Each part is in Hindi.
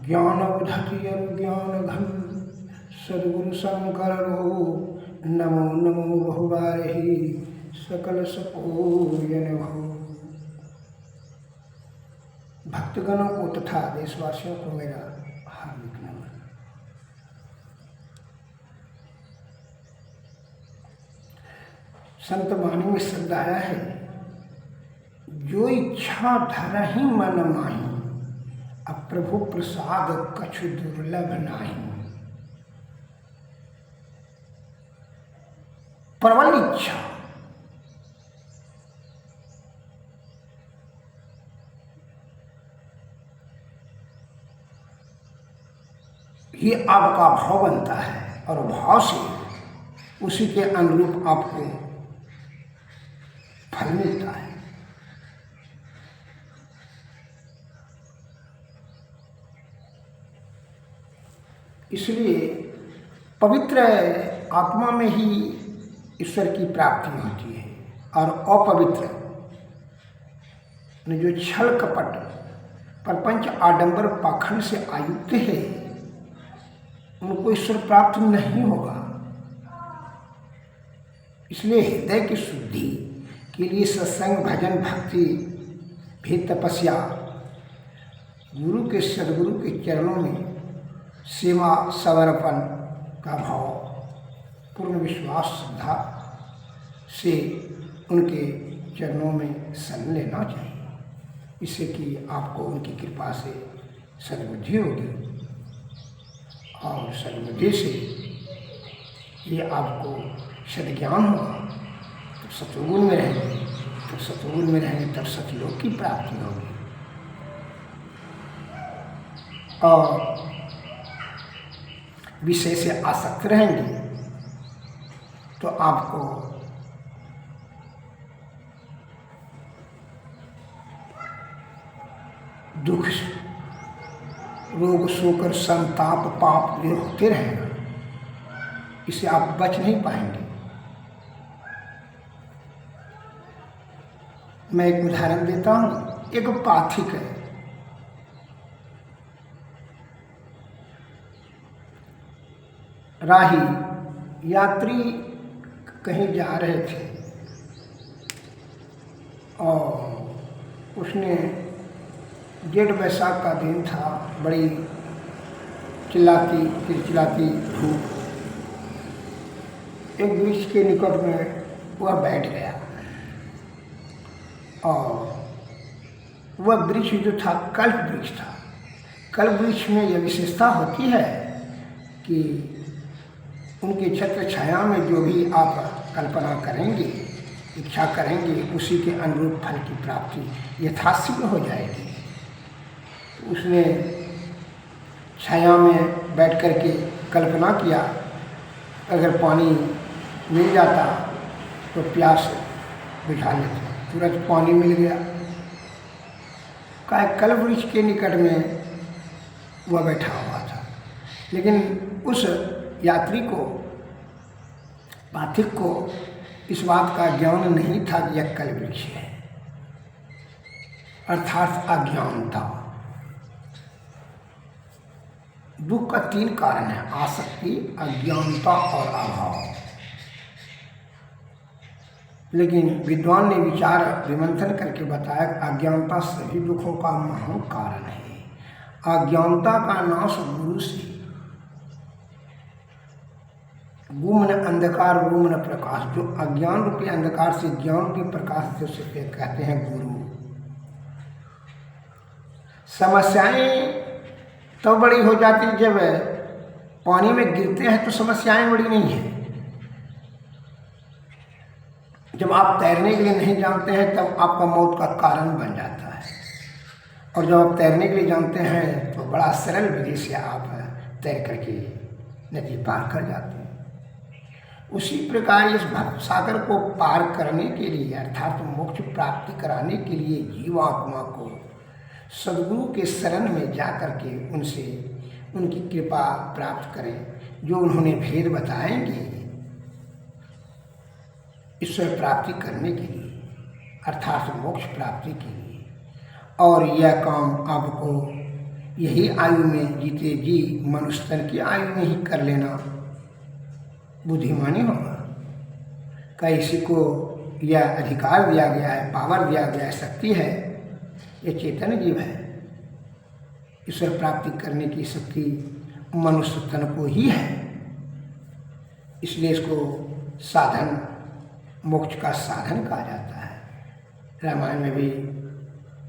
ज्ञानवधति ज्ञान घन सद्गुरु शंकर रो नमो नमो बहुबारही सकल सपूजन हो। भक्तगणों को तथा देशवासियों को मेरा हार्दिक नमन। संत वाणी में शब्द आया है, जो इच्छा धरहि मन माही, अब प्रभु प्रसाद कछु दुर्लभ नाही। प्रबल इच्छा, ये आपका भाव बनता है और भाव से उसी के अनुरूप आपको फल मिलता है। इसलिए पवित्र आत्मा में ही ईश्वर की प्राप्ति होती है और अपवित्र जो छल कपट प्रपंच आडंबर पाखंड से आयुक्त है, उनको ईश्वर प्राप्त नहीं होगा। इसलिए हृदय की शुद्धि के लिए सत्संग, भजन, भक्ति भी तपस्या, गुरु के सदगुरु के चरणों में सेवा, समर्पण का भाव, पूर्ण विश्वास, श्रद्धा से उनके चरणों में शरण लेना चाहिए, इससे कि आपको उनकी कृपा से सद्बुद्धि होगी और सद्बुद्धि से ये आपको सद्ज्ञान होगा। तो सतोगुण में रहेंगे, तो सतोगुण में रहेंगे तब सतलोक की प्राप्ति होगी। और विषय से आसक्त रहेंगे तो आपको दुख, रोग, शोक, संताप, पाप ये होते रहेगा, इससे आप बच नहीं पाएंगे। मैं एक उदाहरण देता हूँ। एक पाथिक है, राही यात्री कहीं जा रहे थे और उसने जेठ वैशाख का दिन था, बड़ी चिल्लाती चिलचिलाती धूप, एक वृक्ष के निकट में वह बैठ गया और वह वृक्ष जो था कल्प वृक्ष था। कल्प वृक्ष में यह विशेषता होती है कि उनके छत्र छाया में जो भी आप कल्पना करेंगे, इच्छा करेंगे, उसी के अनुरूप फल की प्राप्ति यथाशीघ्र हो जाएगी। तो उसने छाया में बैठ कर के कल्पना किया, अगर पानी मिल जाता तो प्यास बुझा लेते। तुरंत पानी मिल गया। कल्प वृक्ष के निकट में वह बैठा हुआ था, लेकिन उस यात्री को, पाथिक को इस बात का ज्ञान नहीं था कि यह कल्प वृक्ष है, अर्थात अज्ञानता। दुख का 3 कारण है, आसक्ति, अज्ञानता और अभाव। लेकिन विद्वान ने विचार विमंथन करके बताया कि अज्ञानता सभी दुखों का महान कारण है। अज्ञानता का नाश गुरु से, गुमन अंधकार गुमन प्रकाश, जो अज्ञान रूपी अंधकार से ज्ञान रूपी प्रकाश से उसे कहते हैं गुरु। समस्याएं तो बड़ी हो जाती, जब पानी में गिरते हैं तो समस्याएं बड़ी नहीं है। जब आप तैरने के लिए नहीं जानते हैं तब आपका मौत का कारण बन जाता है, और जब आप तैरने के लिए जानते हैं तो बड़ा सरल विधि से आप तैर करके नदी पार कर जाते हैं। उसी प्रकार इस भव सागर को पार करने के लिए, अर्थात मोक्ष प्राप्ति कराने के लिए जीवात्मा को सद्गुरु के शरण में जाकर के उनसे उनकी कृपा प्राप्त करें, जो उन्होंने भेद बताएंगे ईश्वर प्राप्ति करने के लिए, अर्थात मोक्ष प्राप्ति के लिए। और यह काम आपको यही आयु में जीते जी मनुष्य तन की आयु में ही कर लेना बुद्धिमानी होगा। क्या इसी को यह अधिकार दिया गया है, पावर दिया गया है, शक्ति है, यह चेतन जीव है। ईश्वर प्राप्ति करने की शक्ति मनुष्य तन को ही है, इसलिए इसको साधन, मोक्ष का साधन कहा जाता है। रामायण में भी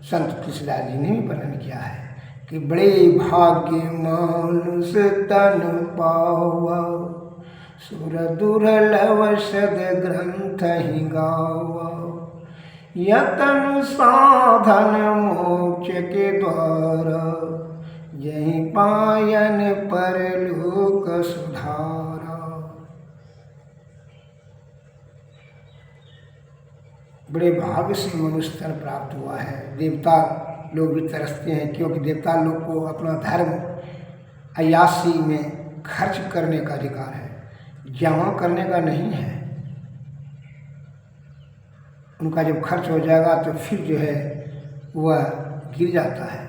संत तुलसीदास जी ने भी वर्णन किया है कि बड़े भाग्य मानुष तन पावा, सुर दुर्लभ सद ग्रंथ ही गावा, यतन साधन मोक्ष के द्वारा, यही पायन परलोक सुधारा। बड़े भाग्य से मनुष्य तन प्राप्त हुआ है। देवता लोग भी तरसते हैं, क्योंकि देवता लोग को अपना धर्म अयासी में खर्च करने का अधिकार है, जमा करने का नहीं है। उनका जब खर्च हो जाएगा तो फिर जो है वह गिर जाता है।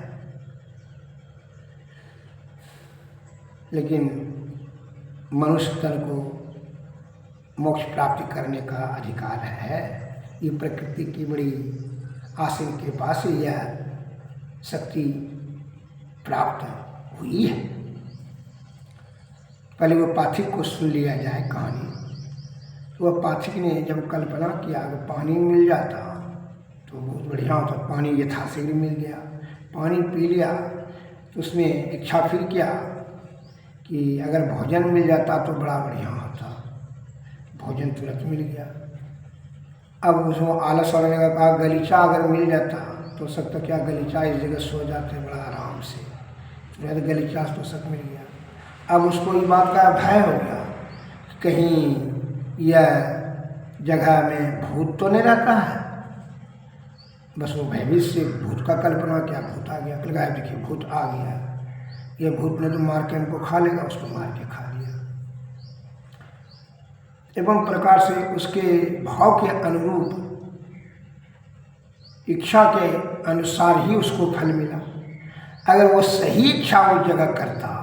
लेकिन मनुष्य तन को मोक्ष प्राप्ति करने का अधिकार है। ये प्रकृति की बड़ी आसीन कृपा से यह शक्ति प्राप्त हुई है। पहले वो पाथिक को सुन लिया जाए कहानी। वह पाथिक ने जब कल्पना किया कि पानी मिल जाता तो बहुत बढ़िया होता, पानी यथाशीघ्र मिल गया, पानी पी लिया, तो उसने इच्छा फिर किया कि अगर भोजन मिल जाता तो बड़ा बढ़िया होता। भोजन तुरंत मिल गया। अब उसमें आलस आने का कहा गलीचा अगर मिल जाता तो सकता क्या, गलीचा इस जगह सो जाते बड़ा आराम से, तुरंत गलीचा तो सक मिल गया। अब उसको इस बात का भय हो गया कहीं यह जगह में भूत तो नहीं रहता है। बस वो भयभीत से भूत का कल्पना किया, भूत आ गया। कल गाय देखिए भूत आ गया, ये भूत ने तो मार के हमको खा लेगा, उसको मार के खा लिया। एवं प्रकार से उसके भाव के अनुरूप, इच्छा के अनुसार ही उसको फल मिला। अगर वो सही इच्छा उस जगह करता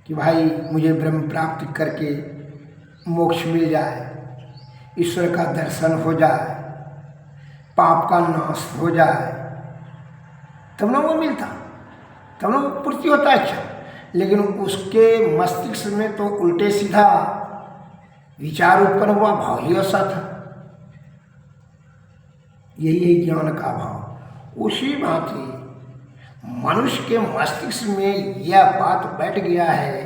कि भाई मुझे ब्रह्म प्राप्ति करके मोक्ष मिल जाए, ईश्वर का दर्शन हो जाए, पाप का नाश हो जाए, तब ना वो मिलता, तब ना वो पूर्ति होता इच्छा। लेकिन उसके मस्तिष्क में तो उल्टे सीधा विचार उत्पन्न हुआ, भाव ही ऐसा था। यही है ज्ञान का भाव। उसी भांति मनुष्य के मस्तिष्क में यह बात बैठ गया है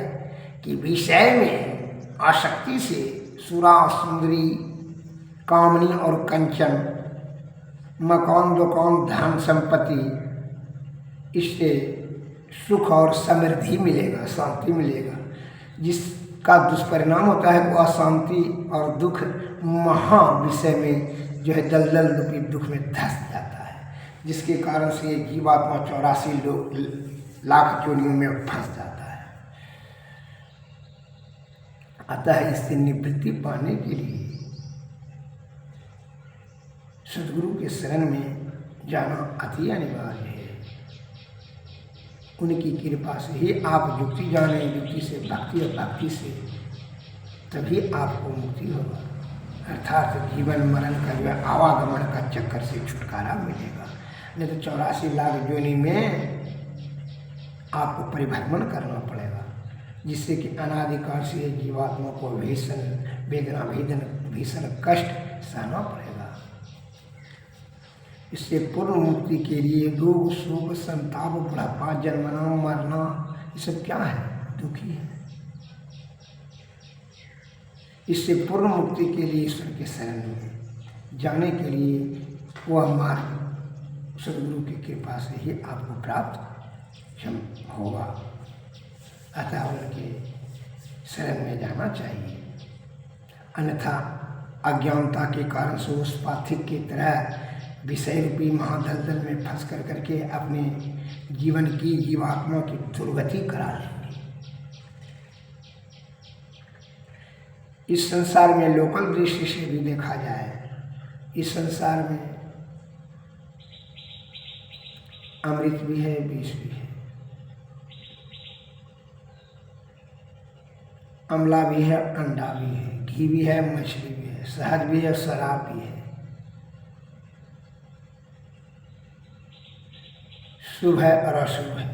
कि विषय में आसक्ति से सुरा सुंदरी कामनी और कंचन, मकान दुकान धन संपत्ति, इससे सुख और समृद्धि मिलेगा, शांति मिलेगा। जिसका दुष्परिणाम होता है वो अशांति और दुख महा विषय में जो है दलदल रूपी दुख में धंस जाता है, जिसके कारण से ये जीवात्मा 84 लाख जोनियों में फंस जाता है। अतः इससे निवृत्ति पाने के लिए सद्गुरु के शरण में जाना अति अनिवार्य है। उनकी कृपा से ही आप युक्ति जाने, युक्ति से भक्ति और भक्ति से तभी आपको मुक्ति होगा, अर्थात जीवन मरण का जो आवागमन का चक्कर से छुटकारा मिलेगा। नहीं तो 84 लाख जोनि में आपको परिभ्रमण करना पड़ेगा, जिससे कि अनादिकाल से जीवात्मा को भीषण वेदना, भीषण कष्ट सहना पड़ेगा। इससे पूर्ण मुक्ति के लिए रोग शोक संताप बुढ़ापा जन्मना मरना ये सब क्या है, दुखी है। इससे पूर्ण मुक्ति के लिए ईश्वर के शरण में जाने के लिए वह मार्ग सद्गुरु की कृपा से ही आपको प्राप्त होगा। अतः उनके शरण में जाना चाहिए, अन्यथा अज्ञानता के कारण से उस पाथिक की तरह विषय रूपी महादलदल में फंस कर करके अपने जीवन की, जीवात्मा की दुर्गति करा लेंगे। इस संसार में लोकल दृष्टि से भी देखा जाए, इस संसार में अमृत भी है, विष भी है, अमला भी है, अंडा भी है, घी भी है, मछली भी है, शहद भी है, शराब भी है। शुभ है और अशुभ है।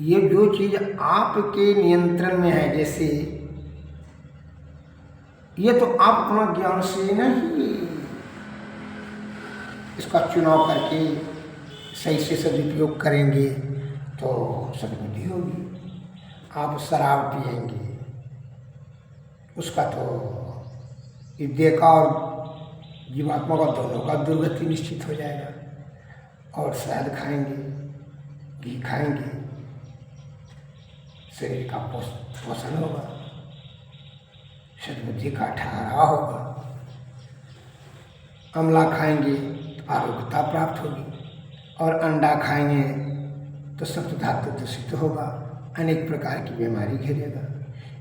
ये जो चीज आपके नियंत्रण में है, जैसे ये तो आप अपना ज्ञान से नहीं इसका चुनाव करके सही से सदुपयोग करेंगे तो सद्बुद्धि होगी। आप शराब पिएंगे, उसका तो विद्या का और जीवात्मा का दोनों का दुर्गति निश्चित हो जाएगा। और शहद खाएंगे, घी खाएंगे, शरीर का पोषण होगा, सद्बुद्धि का ठहराव होगा। अमला खाएंगे तो आरोग्यता प्राप्त होगी, और अंडा खाएंगे तो सप्त धातु दूषित होगा, अनेक प्रकार की बीमारी घेरेगा।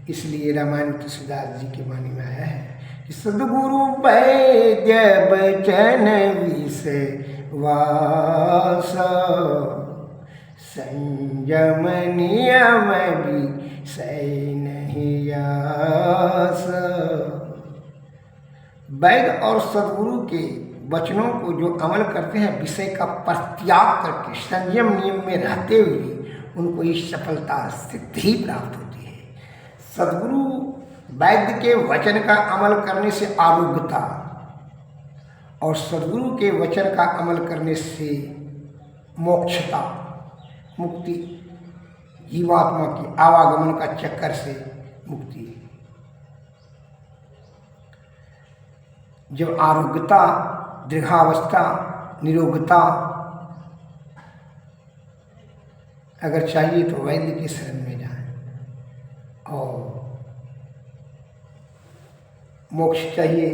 इसलिए रामायण तुलसीदास जी के वाणी में आया है कि सद्गुरु वैद्य बचन विषवास, संयम नियम विषय नहीं आस। वैद्य और सद्गुरु के वचनों को जो अमल करते हैं, विषय का परित्याग करके संयम नियम में रहते हुए उनको इस सफलता सिद्धि प्राप्त होती है। सद्गुरु वैद्य के वचन का अमल करने से आरोग्यता, और सद्गुरु के वचन का अमल करने से मोक्षता, मुक्ति, जीवात्मा की आवागमन का चक्कर से मुक्ति। जब आरोग्यता, दीर्घावस्था, निरोगता अगर चाहिए तो वैद्य की शरण में जाएं, और मोक्ष चाहिए,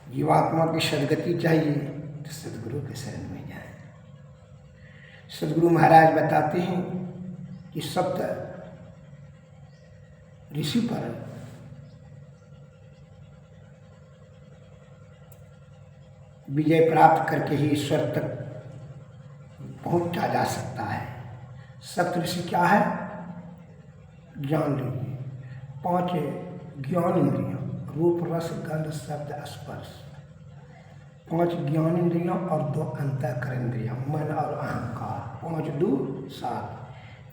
जीवात्मा की सद्गति चाहिए तो सद्गुरु के शरण में जाएं। सद्गुरु महाराज बताते हैं कि सप्त ऋषि पर विजय प्राप्त करके ही ईश्वर तक पहुंचा जा सकता है। सप्त ऋषि क्या है जान लीजिए। 5 ज्ञान इंद्रियों, रूप रस गंध शब्द स्पर्श, 5 ज्ञान इंद्रियों और 2 अंतःकरण इंद्रियों, मन और अहंकार, 5 2 7।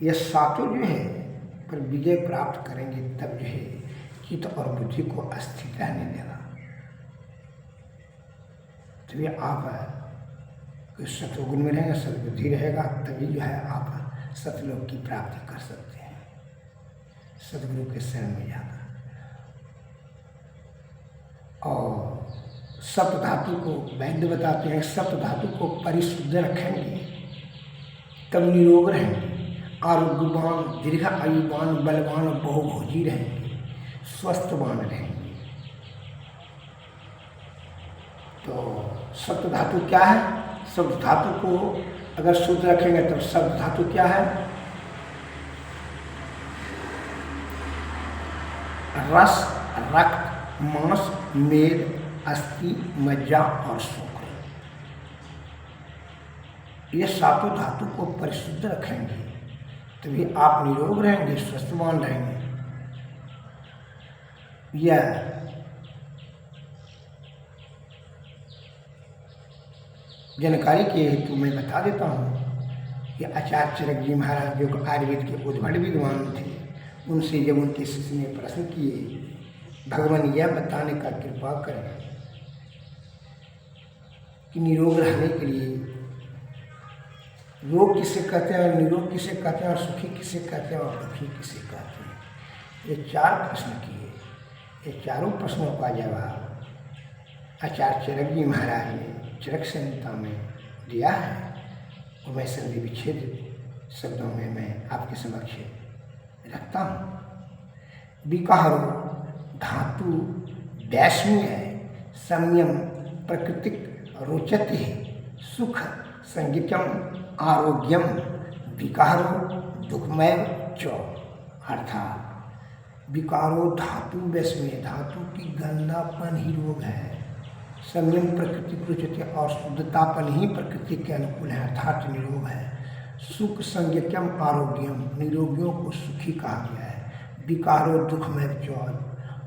ये सातों जो है पर विजय प्राप्त करेंगे तब जो है चित्त और बुद्धि को स्थिर रहने देगा। तभी आप सत्वगुण में रहेंगे, सद्बुद्धि रहेगा, तभी जो है आप सतलोक की प्राप्ति कर सकते हैं सद्गुरु के शरण में जाकर। और सप्त धातु को वैद्य बताते हैं, सप्त धातु को परिशुद्ध रखेंगे तब निरोग रहेंगे, आरोग्यवान, दीर्घ आयुवान, बलवान, बहुभोजी रहेंगे, स्वस्थवान रहेंगे। तो सप्त धातु क्या है? सप्त धातु को अगर शुद्ध रखेंगे तब सप्त धातु क्या है? रस, रक्त, मांस, मेद, अस्थि, मज्जा और शुक्र। ये सातों धातु को परिशुद्ध रखेंगे तभी आप निरोग रहेंगे, स्वस्थवान रहेंगे। यह जानकारी के हेतु मैं बता देता हूँ कि आचार्य चरक जी महाराज जो आयुर्वेद के उद्भट विद्वान थे, उनसे जब उनके शिष्य ने प्रश्न किए, भगवान यह बताने का कृपा करें कि निरोग रहने के लिए रोग किसे कहते हैं, निरोग किसे कहते हैं, और सुखी किसे कहते हैं, और दुखी किसे कहते हैं। ये 4 प्रश्न किए। ये चारों प्रश्नों का जवाब आचार्य चरक जी महाराज ने चरक संहिता में दिया है, और मैं संधि विच्छेद शब्दों में मैं आपके समक्ष रखता हूँ। विकारो धातु वैष्णवी है, संयम प्रकृतिक रोचते सुख संगीतम आरोग्यम विकारो दुखमय च। अर्थात विकारो धातु वैष्णवी, धातु की गंदापन ही रोग है, संयम प्रकृति प्रोचते और शुद्धतापन ही प्रकृति के अनुकूल है, अर्थात निरोग है। सुख संज्ञकम आरोग्यम, निरोगियों को सुखी कहा गया है। विकारो दुखमय चौल,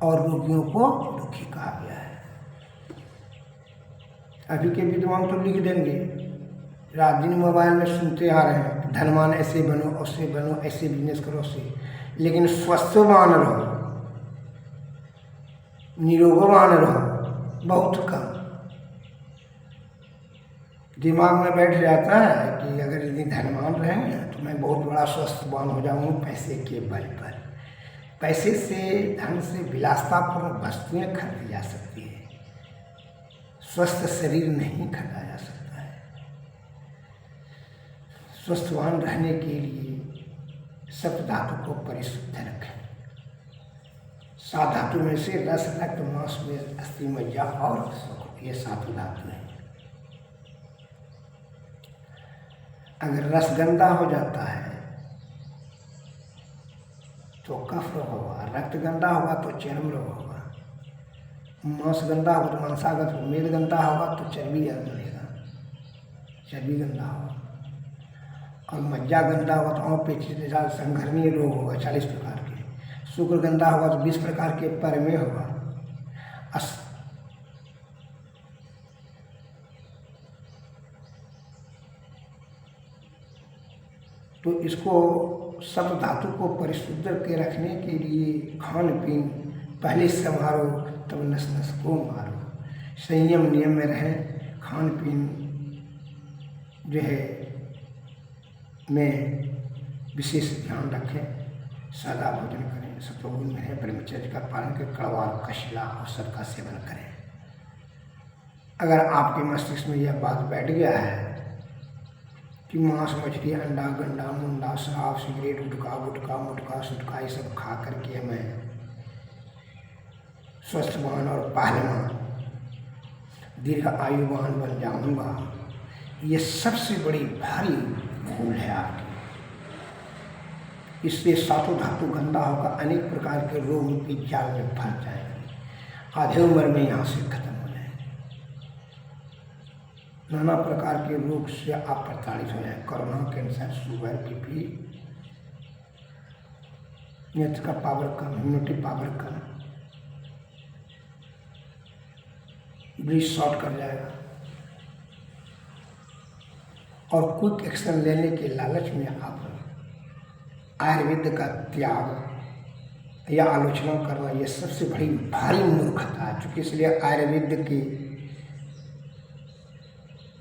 और रोगियों को दुखी कहा गया है। अभी के विद्वान तो लिख देंगे, रात दिन मोबाइल में सुनते आ रहे हैं, धनवान ऐसे बनो, ऐसे बनो, ऐसे बिजनेस करो, ऐसे, लेकिन स्वस्थवान रहो, निरोगवान रहो, बहुत कम। दिमाग में बैठ जाता है कि अगर यदि धनवान रहेंगे तो मैं बहुत बड़ा स्वस्थवान हो जाऊंगा पैसे के बल पर। पैसे से, धन से विलासतापूर्ण वस्तुएं खरीदी जा सकती है, स्वस्थ शरीर नहीं खरीदा जा सकता है। स्वस्थवान रहने के लिए सप्त धातु को परिशुद्ध रखें। 7 धातु में से रस, रक्त, मांस में, अस्थि, मज्जा और सुख, ये 7 धातु हैं। अगर रस गंदा हो जाता है तो कफ रोग होगा, रक्त गंदा होगा तो चर्म रोग होगा, मांस गंदा होगा तो मांसागत, मेद गंदा होगा तो चर्बी बनेगा, चर्बी गंदा होगा, और मज्जा गंदा होगा तो आँख पेचिश संघर्णीय रोग होगा 40 प्रकार के, शुक्र गंदा होगा तो 20 प्रकार के परमे होगा। तो इसको सब धातु को परिशुद्ध के रखने के लिए खान पीन पहले संभालो तब नस नस को मारो। संयम नियम में रहें, खान पीन जो है में विशेष ध्यान रखें, सादा भोजन करें, सतोगुण में रहें, ब्रह्मचर्य का पालन करें, कड़वा कशिला औषध का सेवन करें। अगर आपके मस्तिष्क में यह बात बैठ गया है कि मांस, मछली, अंडा, गंडा, मुंडा, शराब, सिगरेट, गुटखा, मुटका, सुटका, ये सब खा करके मैं स्वस्थवान और पहलवान, दीर्घ आयुवान बन जाऊंगा, ये सबसे बड़ी भारी भूल है आपकी। इससे 7 धातु गंदा होगा, अनेक प्रकार के रोग की जाल में फंस जाएंगे, आधे उम्र में यहाँ से खत्म हो जाएंगे। नाना प्रकार के रोग से आप प्रताड़ित हो जाए, कोरोना, कैंसर, शुगर, बीपी, नेत्र का पावर कम, इम्यूनिटी पावर कम, ब्रीथ शॉर्ट कर जाएगा। और क्विक एक्शन लेने के लालच में आप आयुर्वेद का त्याग या आलोचना करना, ये सबसे बड़ी भारी मूर्खता है। चूँकि इसलिए आयुर्वेद की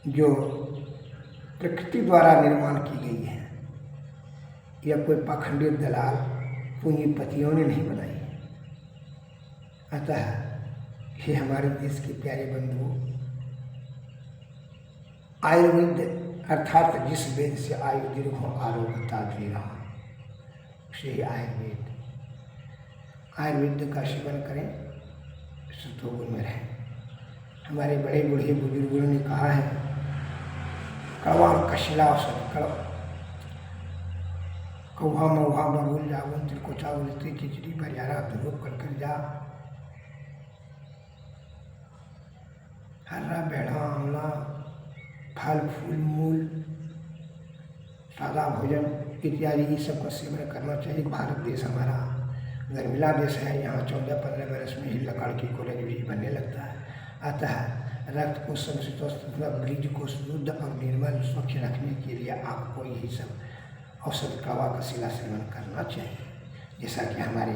जो प्रकृति द्वारा निर्माण की गई है, यह कोई पाखंडी दलाल पूंजीपतियों ने नहीं बनाई है। अतः ये हमारे देश के प्यारे बंधुओं, आयुर्वेद अर्थात जिस वेद से आयु दीर्घ हो, आरोग्यता दे रहा, उसे ही आयुर्वेद का सेवन करें, सतोगुण में रहें। हमारे बड़े बूढ़े बुजुर्गों ने कहा है, कड़वा कशिला औषध, कौहा मऊहा बबूल जागुन तिलकोचा उलती खिचड़ी भरियारा धूप कर जा, हरा बेड़ा आंवला, फल फूल मूल, सादा भोजन इत्यादि ये सब का सेवन करना चाहिए। भारत देश हमारा गर्मिला देश है, यहाँ 14-15 बरस में ही लकड़ की कॉलेज भी बनने लगता है। अतः रक्त को संतुलित, ब्रिज को शुद्ध और निर्मल स्वच्छ रखने के लिए आपको यही सब औषध कड़वा कशीला सेवन करना चाहिए, जैसा कि हमारे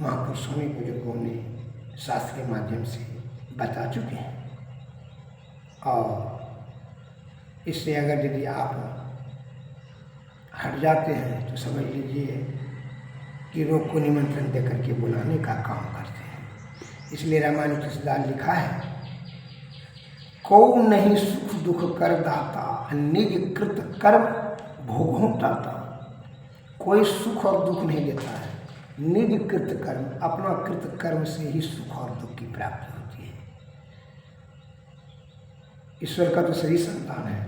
महापुरुषों ने, बुजुर्गों ने शास्त्र के माध्यम से बता चुके हैं। और इससे अगर यदि आप हट जाते हैं तो समझ लीजिए कि रोग को निमंत्रण देकर के बुलाने का काम करते हैं। इसलिए रामायण तुलसीदास लिखा है, को नहीं सुख दुख कर दाता, निज कृत कर्म भोगों ताता। कोई सुख और दुख नहीं देता है, निज कृत कर्म, अपना कृत कर्म से ही सुख और दुख की प्राप्ति होती है। ईश्वर का तो सही संतान है,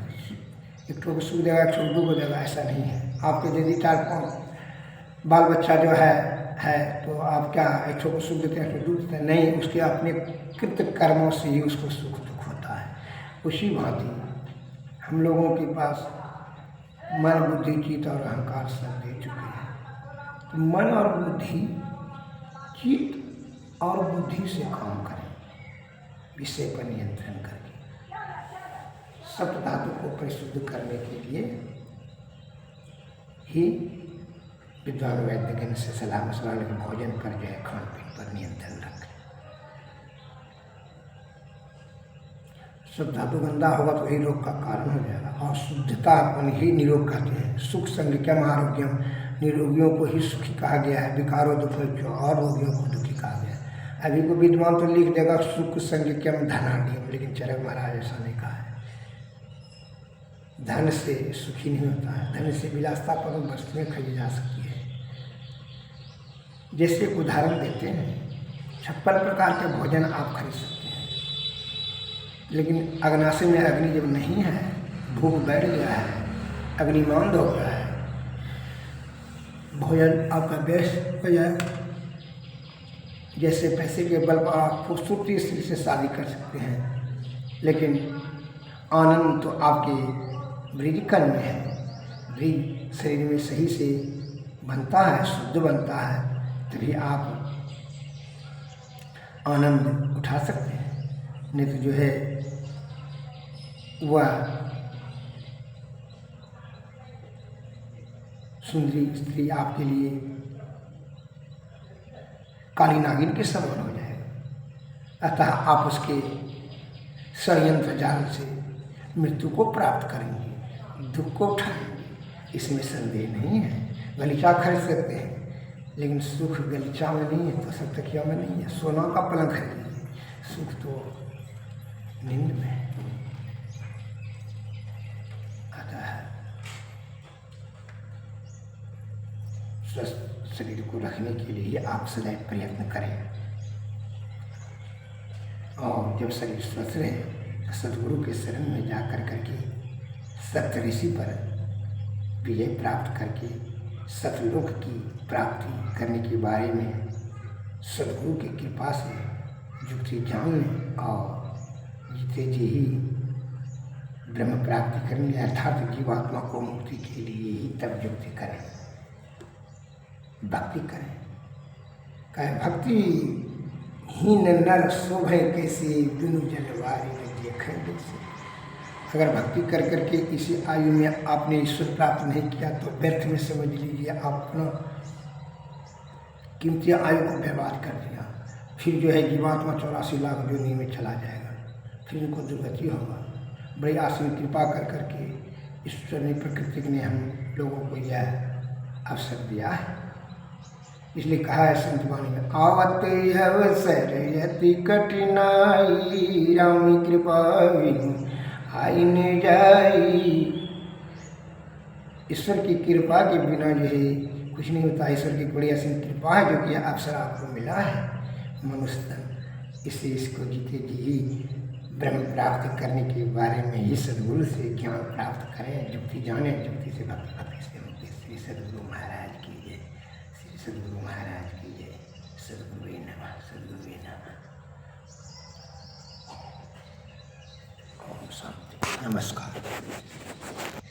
एक को सुख देगा, एक को दुख देगा, ऐसा नहीं है। आपके यदि 4-5 बाल बच्चा जो है है तो आप क्या एक को सुख देते हैं, तो दुख देते हैं? नहीं, उसके अपने कृत कर्मों से ही उसको सुख दुख होता है। उसी भांति हम लोगों के पास मन, बुद्धि, चित्त और अहंकार सब दे चुके हैं। तो मन और बुद्धि, चित्त और बुद्धि से काम करें, विषय पर नियंत्रण करके सप्त धातु को परिशुद्ध करने के लिए ही विद्वान वैद्यज्ञ से सलाह मशवरा लेकर भोजन पर जो है खान पीन पर नियंत्रण रखें। सब धातु गंदा होगा तो वही रोग का कारण हो जाएगा। और शुद्धता अपन ही निरोग कहते हैं। सुख संज्ञकम आरोग्यम, निरोगियों को ही सुखी कहा गया है। विकारो दुख और रोगियों को दुखी कहा गया है। अभी को विद्वान तो लिख देगा सुख संज्ञकम धनाढ्यम, लेकिन चरक महाराज ऐसा नहीं कहा है। धन से सुखी नहीं होता है, धन से विलासता पर वस्तुएं खरीदी जा सकती है। जैसे उदाहरण देते हैं, 56 प्रकार के भोजन आप खरीद सकते हैं, लेकिन अग्नाशय में अग्नि जब नहीं है, भूख बैठ गया है, अग्निमांद हो गया है, भोजन आपका व्यस्त हो जाए। जैसे पैसे के बल पर आप खूबसूरती स्त्री से शादी कर सकते हैं, लेकिन आनंद तो आपके वृजिकन में है। वृज शरीर में सही से बनता है, शुद्ध बनता है, तभी आप आनंद उठा सकते हैं। नहीं तो जो है वह सुंदरी स्त्री आपके लिए काली नागिन के समान हो जाएगा। अतः आप उसके षड्यंत्र जाल से मृत्यु को प्राप्त करेंगे, दुख को उठाएंगे, इसमें संदेह नहीं है। गलीचा खरीद सकते हैं, लेकिन सुख गलीचा में नहीं है तो सप्तकिया में नहीं है। सोना का पलंग खरीद लीजिए, सुख तो नींद में है। अतः स्वस्थ शरीर को रखने के लिए आप सदैव प्रयत्न करें, और जब शरीर स्वस्थ रहे सद्गुरु के शरण में जाकर करके सप्त ऋषि पर विजय प्राप्त करके सतलोक की प्राप्ति करने के बारे में सद्गुरु की कृपा से युक्ति जान लें, और जीते जी ही ब्रह्म प्राप्ति करेंगे। अर्थात जीवात्मा को मुक्ति के लिए ही तब युक्ति करें, भक्ति करें। कहे भक्ति हीन नर शोभे कैसे, बिनु जलवारी न देखें जैसे। अगर भक्ति कर करके इसी आयु में आपने ईश्वर प्राप्त नहीं किया तो व्यर्थ में समझ लीजिए आप अपना कीमती आयु को बर्बाद कर दिया। फिर जो है जीवात्मा 84 लाख योनि में चला जाएगा, फिर उनको दुर्गति होगा। बड़ी आशीष कृपा कर करके ईश्वर ने, प्रकृति ने हम लोगों को यह अवसर दिया है। इसलिए कहा है संत वाणी में, आवत अवसर यति कठिनाई, राम कृपा बिनु आई न जाई। ईश्वर की कृपा के बिना जो है कुछ नहीं होता। ईश्वर की बड़ी असीम कृपा है जो कि अवसर आपको मिला है मनुष्य तन। इससे इसको जीते जी ही ब्रह्म प्राप्त करने के बारे में ही सद्गुरु से ज्ञान प्राप्त करें, युक्ति जाने, युक्ति से भक्ति, भक्ति से मुक्ति। श्री सद्गुरु महाराज की जय, श्री सद्गुरु महाराज की जय। सद्गुरु नमः, सद्गुरु नमः। ओम शांति, नमस्कार।